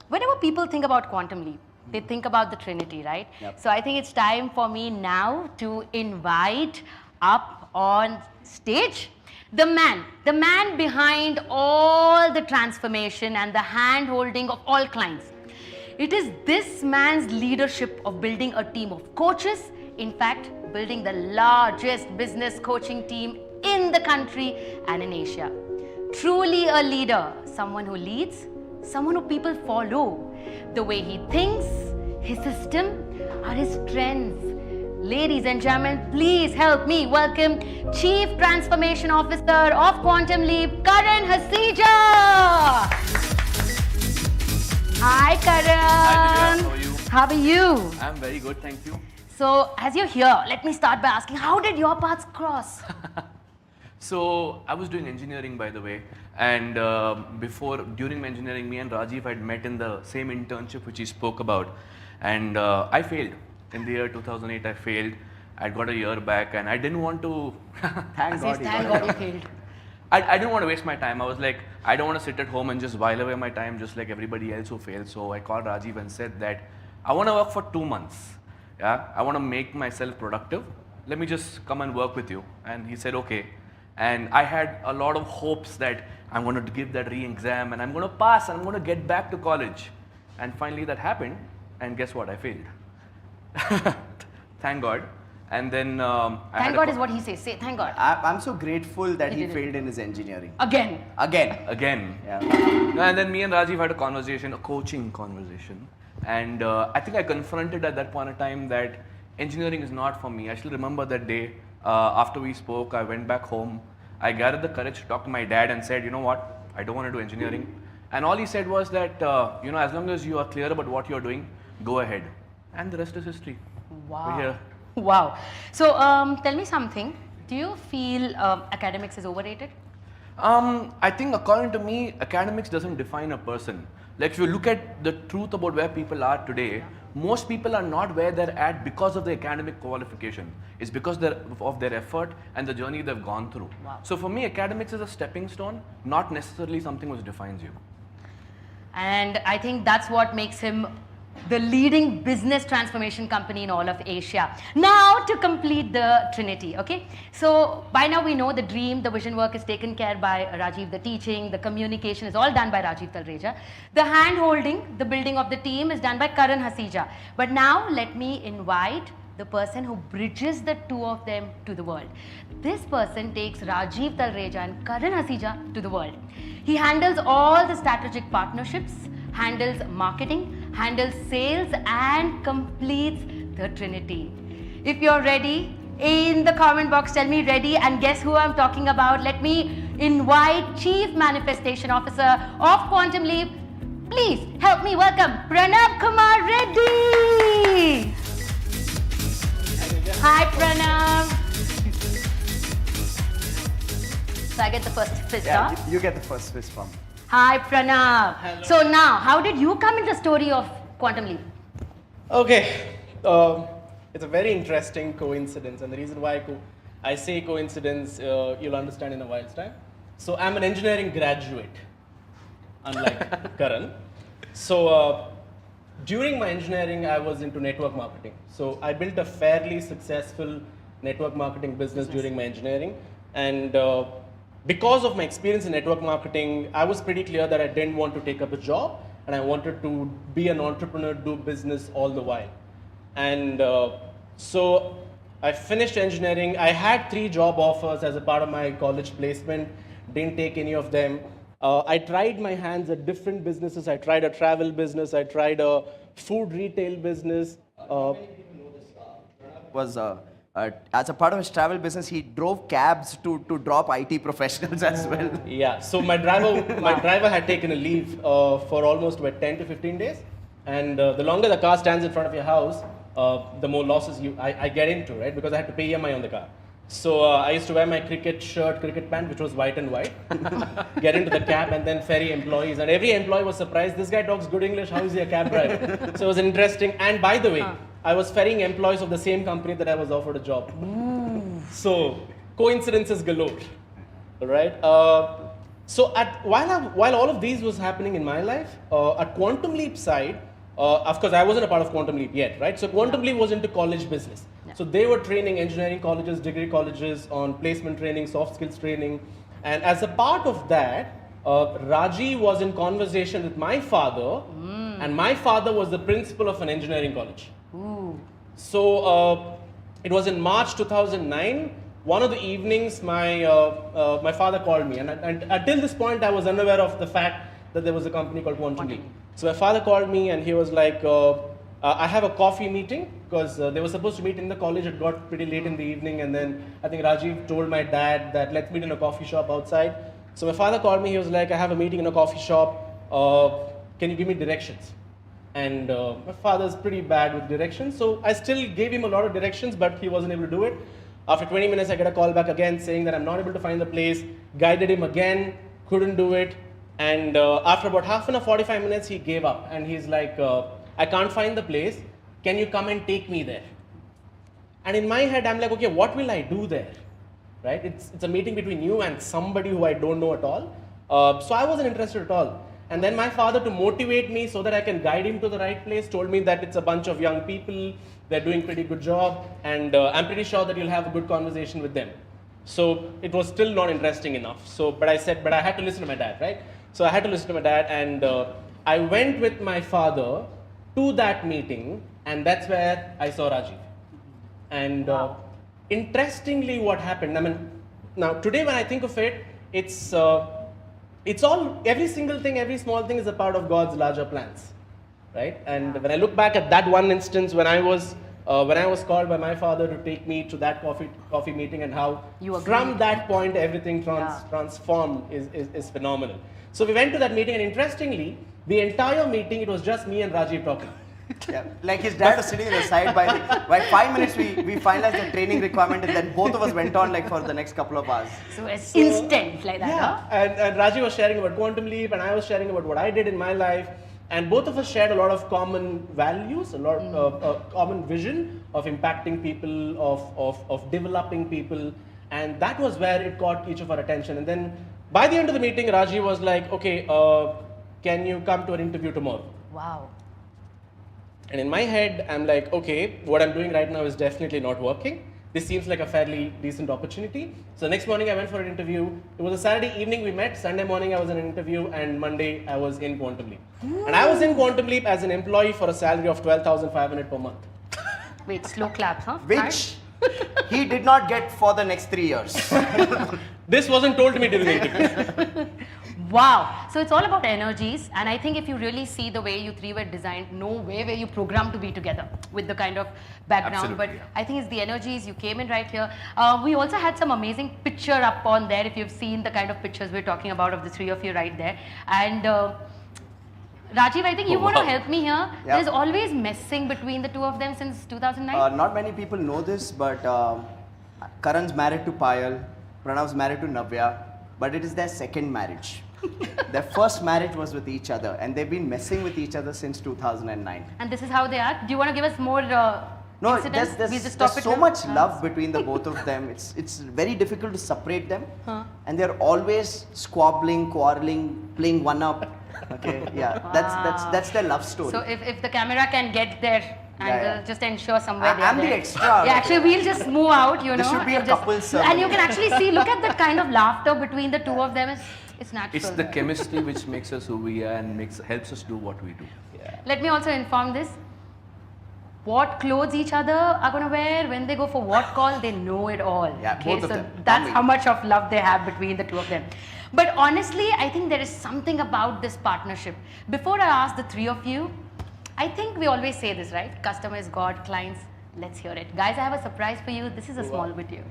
whenever people think about Quantum Leap, they think about the Trinity, right? Yep. So I think it's time for me now to invite up on stage the man behind all the transformation and the hand holding of all clients. It is this man's leadership of building a team of coaches, in fact, building the largest business coaching team in the country and in Asia. Truly a leader, someone who leads, someone who people follow. The way he thinks, his system are his strengths. Ladies and gentlemen, please help me welcome Chief Transformation Officer of Quantum Leap, Karan Hasija. Hi, Karan. Hi, Divya. How are you? How are you? I'm very good, thank you. So, as you're here, let me start by asking, how did your paths cross? So, I was doing engineering, by the way, and during my engineering, me and Rajiv had met in the same internship which he spoke about, and I failed. In the year 2008, I failed. I got a year back, and I didn't want to. Thank God you Thank got God it. you failed. I didn't want to waste my time. I was like, I don't want to sit at home and just while away my time just like everybody else who failed. So I called Rajiv and said that I want to work for 2 months. Yeah, I want to make myself productive. Let me just come and work with you. And he said, okay. And I had a lot of hopes that I'm going to give that re-exam and I'm going to pass and I'm going to get back to college. And finally that happened. And guess what? I failed. Thank God. And then Thank God is what he says. Say thank God. I'm so grateful that He he did it. failed in his engineering. Again. Again. again. Yeah. And then me and Rajiv had a conversation, a coaching conversation. And I think I confronted at that point of time that engineering is not for me. I still remember that day after we spoke, I went back home. I gathered the courage to talk to my dad and said, you know what, I don't want to do engineering. And all he said was that, as long as you are clear about what you're doing, go ahead. And the rest is history. Wow. We're here. Wow. So, tell me something. Do you feel academics is overrated? I think according to me, academics doesn't define a person. Like if you look at the truth about where people are today, most people are not where they're at because of the academic qualification. It's because of their effort and the journey they've gone through. Wow. So for me, academics is a stepping stone, not necessarily something which defines you. And I think that's what makes him the leading business transformation company in all of Asia. Now to complete the Trinity, okay? So by now we know the dream, the vision work is taken care by Rajiv, the teaching, the communication is all done by Rajiv Talreja. The hand holding, the building of the team is done by Karan Hasija. But now let me invite the person who bridges the two of them to the world. This person takes Rajiv Talreja and Karan Hasija to the world. He handles all the strategic partnerships, handles marketing, handles sales and completes the Trinity. If you're ready, in the comment box tell me ready and guess who I'm talking about. Let me invite Chief Manifestation Officer of Quantum Leap. Please help me welcome Pranav Kumar Reddy. Hi Pranav. So I get the first fist, huh? You get the first fist bump. Hi Pranav. Hello. So now, how did you come into the story of Quantum Leap? Okay, it's a very interesting coincidence, and the reason why I say coincidence, you'll understand in a while's time. So I'm an engineering graduate, unlike Karan. So during my engineering, I was into network marketing. So I built a fairly successful network marketing business during my engineering, and because of my experience in network marketing, I was pretty clear that I didn't want to take up a job and I wanted to be an entrepreneur, do business all the while. And so I finished engineering. I had 3 job offers as a part of my college placement, didn't take any of them. I tried my hands at different businesses. I tried a travel business, I tried a food retail business. Was as a part of his travel business, he drove cabs to drop IT professionals as well. Yeah, so my driver had taken a leave for almost 10 to 15 days. And the longer the car stands in front of your house, the more losses I get into, right? Because I had to pay EMI on the car. So I used to wear my cricket shirt, cricket pant, which was white and white, get into the cab and then ferry employees. And every employee was surprised, this guy talks good English, how is he a cab driver? So it was interesting. And by the way, I was ferrying employees of the same company that I was offered a job. So coincidences galore, right? So while all of these was happening in my life, at Quantum Leap side, of course I wasn't a part of Quantum Leap yet, right? So Quantum Leap was into college business. Yeah. So they were training engineering colleges, degree colleges on placement training, soft skills training. And as a part of that, Raji was in conversation with my father, and my father was the principal of an engineering college. Ooh. So it was in March 2009. One of the evenings, my father called me, and until this point, I was unaware of the fact that there was a company called Quantum Leap. So my father called me, and he was like, "I have a coffee meeting," because they were supposed to meet in the college. It got pretty late in the evening, and then I think Rajiv told my dad that let's meet in a coffee shop outside. So my father called me. He was like, "I have a meeting in a coffee shop. Can you give me directions?" And my father's pretty bad with directions, so I still gave him a lot of directions, but he wasn't able to do it. After 20 minutes, I get a call back again saying that I'm not able to find the place. Guided him again, couldn't do it. And after about half an hour, 45 minutes, he gave up. And he's like, I can't find the place. Can you come and take me there? And in my head, I'm like, okay, what will I do there? Right? It's a meeting between you and somebody who I don't know at all. So I wasn't interested at all. And then my father, to motivate me so that I can guide him to the right place, told me that it's a bunch of young people, they're doing pretty good job, and I'm pretty sure that you'll have a good conversation with them. So it was still not interesting enough. So, but I said, but I had to listen to my dad, right? So I had to listen to my dad, and I went with my father to that meeting, and that's where I saw Rajiv. And interestingly, what happened, I mean, now today when I think of it, it's all, every single thing, every small thing is a part of God's larger plans, right? And when I look back at that one instance when I was called by my father to take me to that coffee meeting, and how from that point everything transformed is phenomenal. So we went to that meeting, and interestingly, the entire meeting, it was just me and Rajiv talking. Yeah, like his dad was sitting on the side. By 5 minutes, we finalized the training requirement, and then both of us went on like for the next couple of hours. So it's instant like that, Yeah, huh? and Rajiv was sharing about Quantum Leap, and I was sharing about what I did in my life, and both of us shared a lot of common values, a lot of common vision of impacting people, of developing people, and that was where it caught each of our attention. And then by the end of the meeting, Rajiv was like, okay, can you come to an interview tomorrow? Wow. And in my head, I'm like, okay, what I'm doing right now is definitely not working. This seems like a fairly decent opportunity. So next morning I went for an interview. It was a Saturday evening we met. Sunday morning I was in an interview, and Monday I was in Quantum Leap. Ooh. And I was in Quantum Leap as an employee for a salary of 12,500 per month. Wait, slow claps, huh? Which he did not get for the next 3 years. This wasn't told to me during the interview. Wow. So it's all about energies, and I think if you really see the way you three were designed, no way were you programmed to be together with the kind of background. Absolutely, But yeah. I think it's the energies. You came in right here. We also had some amazing picture up on there. If you've seen the kind of pictures we're talking about of the three of you right there, and Rajiv, I think you want to help me here. Yeah. There's always messing between the two of them since 2009. Not many people know this, but Karan's married to Payal, Pranav's married to Navya, but it is their second marriage. Their first marriage was with each other, and they've been messing with each other since 2009. And this is how they are. Do you want to give us more No, incidents? there's We just stop it so here? much love between the both of them. It's very difficult to separate them, and they're always squabbling, quarreling, playing one up. Okay, yeah, that's their love story. So if the camera can get there and Yeah. just ensure somewhere I'm they're the there. extra. Yeah, actually we'll just move out, you know. This should be a and just- couple's And you can actually see, look at the kind of laughter between the two of them. It's natural. It's the chemistry which makes us who we are and helps us do what we do. Let me also inform this. What clothes each other are going to wear, when they go for what call, they know it all. Yeah, okay? both of so them. that's Family. how much of love they have between the two of them. But honestly, I think there is something about this partnership. Before I ask the three of you, I think we always say this, right? Customer is God, clients, let's hear it. Guys, I have a surprise for you. This is a small video.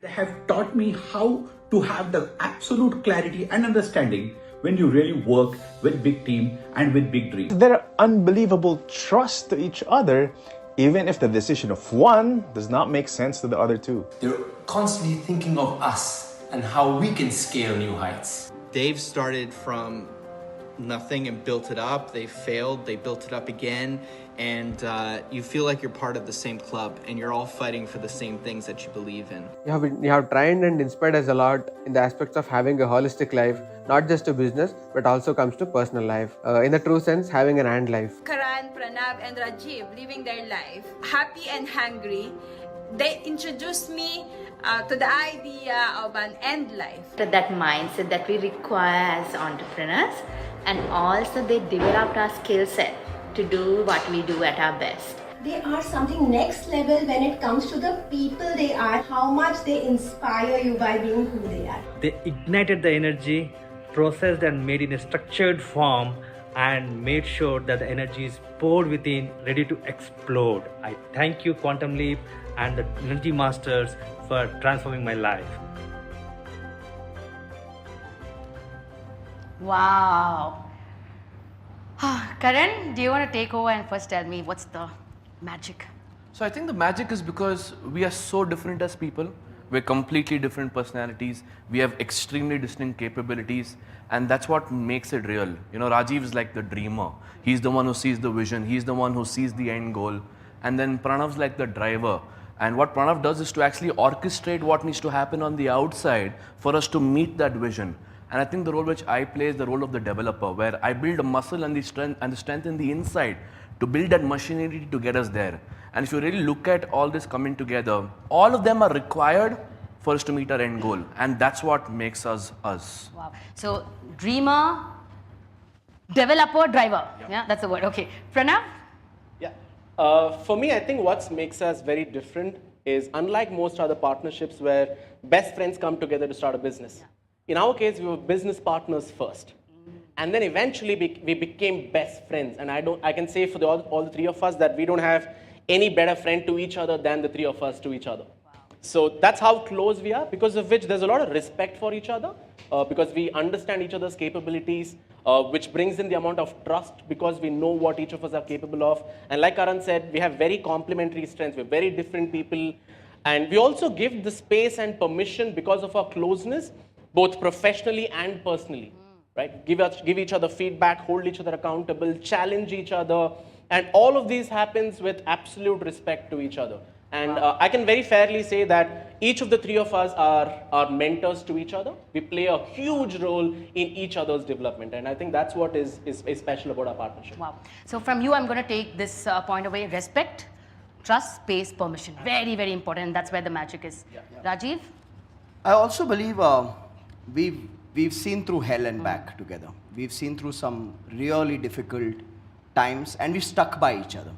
They have taught me how to have the absolute clarity and understanding when you really work with big team and with big dreams. Their unbelievable trust to each other, even if the decision of one does not make sense to the other two. They're constantly thinking of us and how we can scale new heights. Dave started from nothing and built it up. They failed, they built it up again, and you feel like you're part of the same club and you're all fighting for the same things that you believe in. You have trained and inspired us a lot in the aspects of having a holistic life, not just to business, but also comes to personal life. In the true sense, having an and life. Karan, Pranav, and Rajiv living their life happy and hungry. They introduced me to the idea of an end life. That mindset that we require as entrepreneurs, and also they developed our skill set to do what we do at our best. They are something next level when it comes to the people they are, how much they inspire you by being who they are. They ignited the energy, processed and made in a structured form, and made sure that the energy is poured within, ready to explode. I thank you, Quantum Leap and the Energy Masters, for transforming my life. Wow. Karan, do you want to take over and first tell me what's the magic? So I think the magic is because we are so different as people. We're completely different personalities. We have extremely distinct capabilities, and that's what makes it real. You know, Rajiv is like the dreamer. He's the one who sees the vision. He's the one who sees the end goal. And then Pranav's like the driver. And what Pranav does is to actually orchestrate what needs to happen on the outside for us to meet that vision. And I think the role which I play is the role of the developer, where I build a muscle and the strength in the inside to build that machinery to get us there. And if you really look at all this coming together, all of them are required for us to meet our end goal. And that's what makes us us. Wow. So, dreamer, developer, driver. Yeah, that's the word. Okay. Pranav? Yeah. For me, I think what makes us very different is, unlike most other partnerships where best friends come together to start a business. In our case, we were business partners first. And then eventually we became best friends. And I can say for all the three of us that we don't have any better friend to each other than the three of us to each other. So that's how close we are, because of which there's a lot of respect for each other, because we understand each other's capabilities, which brings in the amount of trust because we know what each of us are capable of. And like Karan said, we have very complementary strengths. We're very different people. And we also give the space and permission because of our closeness, both professionally and personally. Right? Give each other feedback, hold each other accountable, challenge each other. And all of these happens with absolute respect to each other. And I can very fairly say that each of the three of us are mentors to each other. We play a huge role in each other's development. And I think that's what is special about our partnership. Wow. So from you, I'm going to take this point away. Respect, trust, space, permission. Very, very important. And that's where the magic is. Rajiv? I also believe we've seen through hell and back together. We've seen through some really difficult times, and we've stuck by each other.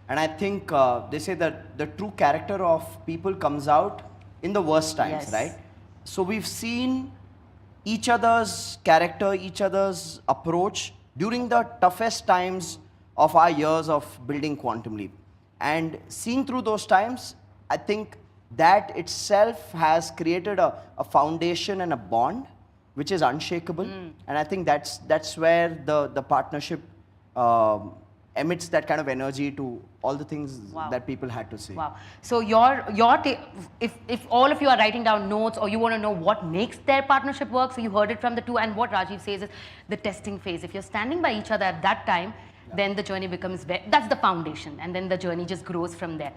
And I think they say that the true character of people comes out in the worst times, Yes. right? So we've seen each other's character, each other's approach during the toughest times of our years of building Quantum Leap. And seeing through those times, I think that itself has created a foundation and a bond which is unshakable. And I think that's where the partnership emits that kind of energy to all the things that people had to say. Wow. So if all of you are writing down notes, or you want to know what makes their partnership work, so you heard it from the two, and what Rajiv says is the testing phase. If you're standing by each other at that time, then the journey becomes, that's the foundation, and then the journey just grows from there.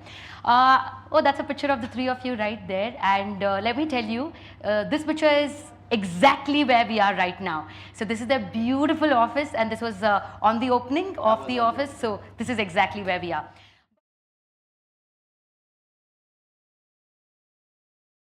Oh, that's a picture of the three of you right there. And let me tell you, this picture is exactly where we are right now. So this is their beautiful office, and this was on the opening of the office. So this is exactly where we are.